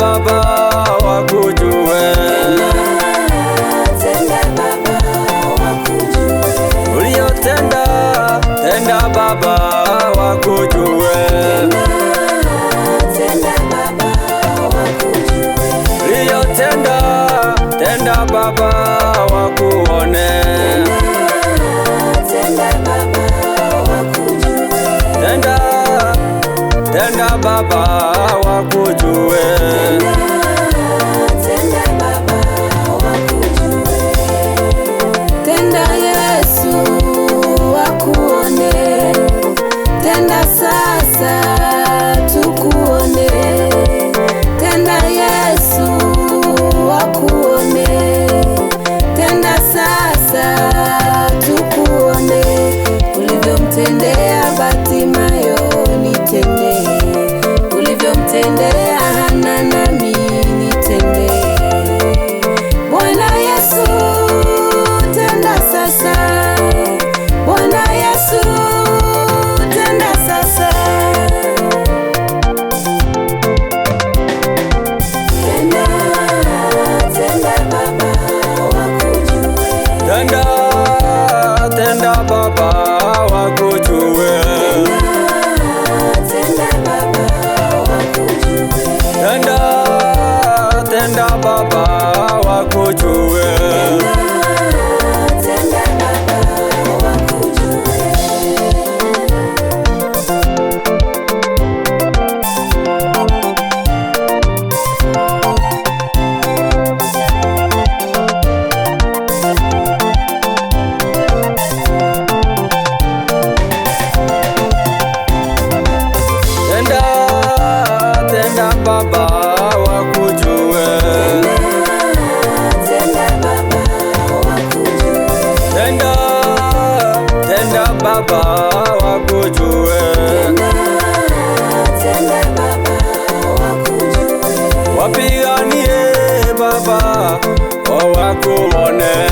Baba wakujue. Tenda Baba wakujue. Uliyotenda, tenda Baba wakujue. Tenda Baba wakujue. Uliyotenda, tenda Baba wakuone. Tenda Baba wakujue. Tenda Baba wakujue. Tenda Baba wakujue. Tenda Yesu wakuone. Tenda sasa tukuone. Tenda Yesu wakuone. Tenda sasa tukuone. Ulivyomtendea Bartimayo nitende. Ulivyomtendea Hana nami nitende. Bwana Yesu tenda sasa. Bwana Yesu tenda sasa. Tenda Baba wakujue. Tenda Baba wakujue. Tenda Baba wakujue. Tenda Baba wakujue. Tenda Baba wakujue. Tenda Baba wakujue. Tenda Baba wakujue. Tenda Baba wakujue. Tenda Baba wakujue. Wapiganie Baba wakuone.